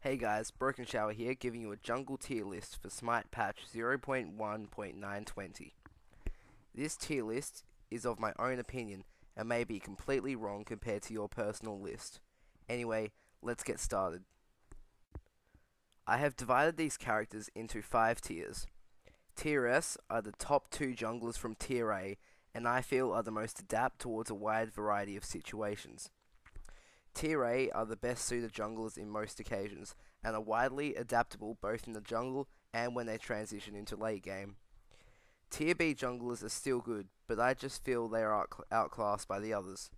Hey guys, Broken Shower here, giving you a jungle tier list for Smite patch 0.1.920. This tier list is of my own opinion and may be completely wrong compared to your personal list. Anyway, let's get started. I have divided these characters into 5 tiers. Tier S are the top 2 junglers from Tier A, and I feel are the most adapt towards a wide variety of situations. Tier A are the best suited junglers in most occasions, and are widely adaptable both in the jungle and when they transition into late game. Tier B junglers are still good, but I just feel they are outclassed by the others.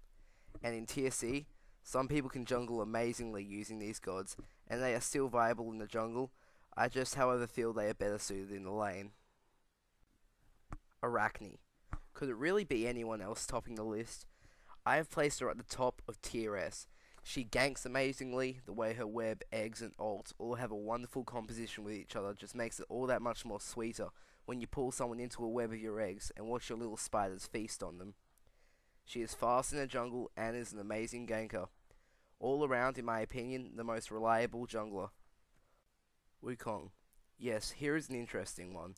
And in Tier C, some people can jungle amazingly using these gods, and they are still viable in the jungle. I just however feel they are better suited in the lane. Arachne. Could it really be anyone else topping the list? I have placed her at the top of Tier S. She ganks amazingly. The way her web, eggs, and ult all have a wonderful composition with each other just makes it all that much more sweeter when you pull someone into a web of your eggs and watch your little spiders feast on them. She is fast in the jungle and is an amazing ganker. All around, in my opinion, the most reliable jungler. Wukong. Yes, here is an interesting one.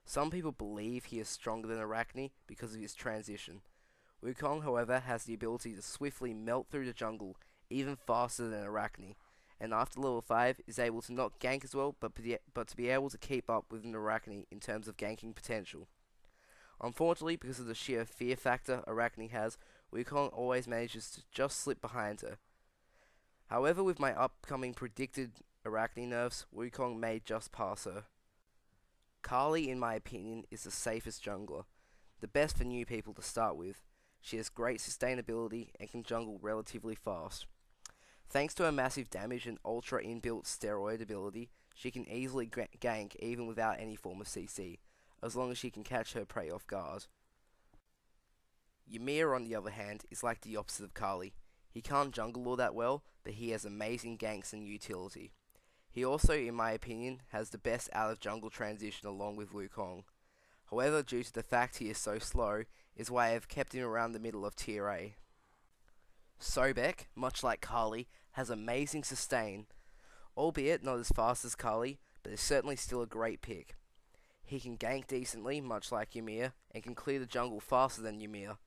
Some people believe he is stronger than Arachne because of his transition. Wukong, however, has the ability to swiftly melt through the jungle even faster than Arachne, and after level 5 is able to not gank as well, but to be able to keep up with an Arachne in terms of ganking potential. Unfortunately, because of the sheer fear factor Arachne has, Wukong always manages to just slip behind her. However, with my upcoming predicted Arachne nerfs, Wukong may just pass her. Kali, in my opinion, is the safest jungler, the best for new people to start with. She has great sustainability and can jungle relatively fast. Thanks to her massive damage and ultra inbuilt steroid ability, she can easily gank even without any form of CC, as long as she can catch her prey off guard. Ymir, on the other hand, is like the opposite of Kali. He can't jungle all that well, but he has amazing ganks and utility. He also, in my opinion, has the best out of jungle transition along with Wukong. However, due to the fact he is so slow, is why I have kept him around the middle of Tier A. Sobek, much like Kali, has amazing sustain, albeit not as fast as Kali, but is certainly still a great pick. He can gank decently, much like Ymir, and can clear the jungle faster than Ymir.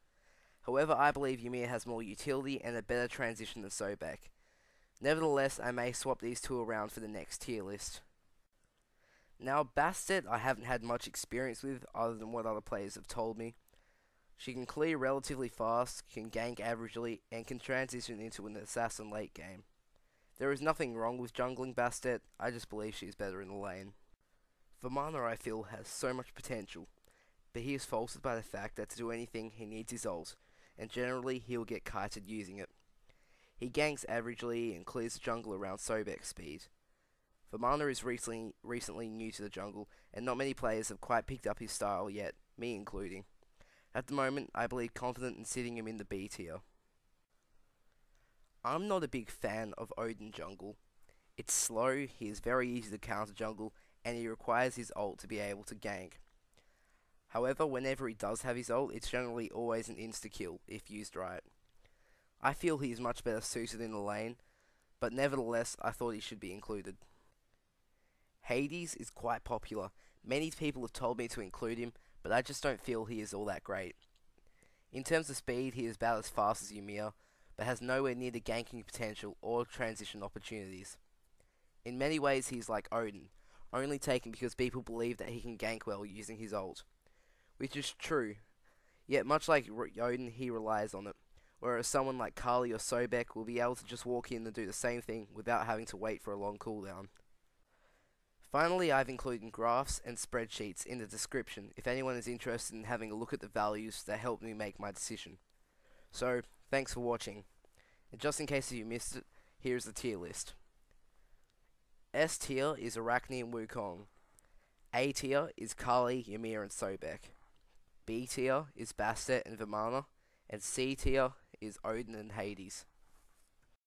However, I believe Ymir has more utility and a better transition than Sobek. Nevertheless, I may swap these two around for the next tier list. Now, Bastet I haven't had much experience with other than what other players have told me. She can clear relatively fast, can gank averagely, and can transition into an assassin late game. There is nothing wrong with jungling Bastet, I just believe she is better in the lane. Vamana, I feel, has so much potential, but he is faltered by the fact that to do anything he needs his ult, and generally he will get kited using it. He ganks averagely and clears the jungle around Sobek's speed. Vamana is recently new to the jungle, and not many players have quite picked up his style yet, me including. At the moment, I believe confident in sitting him in the B tier. I'm not a big fan of Odin jungle. It's slow, he is very easy to counter jungle, and he requires his ult to be able to gank. However, whenever he does have his ult, it's generally always an insta-kill, if used right. I feel he is much better suited in the lane, but nevertheless, I thought he should be included. Hades is quite popular. Many people have told me to include him, but I just don't feel he is all that great. In terms of speed, he is about as fast as Ymir, but has nowhere near the ganking potential or transition opportunities. In many ways, he is like Odin, only taken because people believe that he can gank well using his ult. Which is true, yet much like Odin, he relies on it, whereas someone like Kali or Sobek will be able to just walk in and do the same thing without having to wait for a long cooldown. Finally, I've included graphs and spreadsheets in the description if anyone is interested in having a look at the values that helped me make my decision. So, thanks for watching. And just in case you missed it, here's the tier list. S tier is Arachne and Wukong. A tier is Kali, Ymir and Sobek. B tier is Bastet and Vamana. And C tier is Odin and Hades.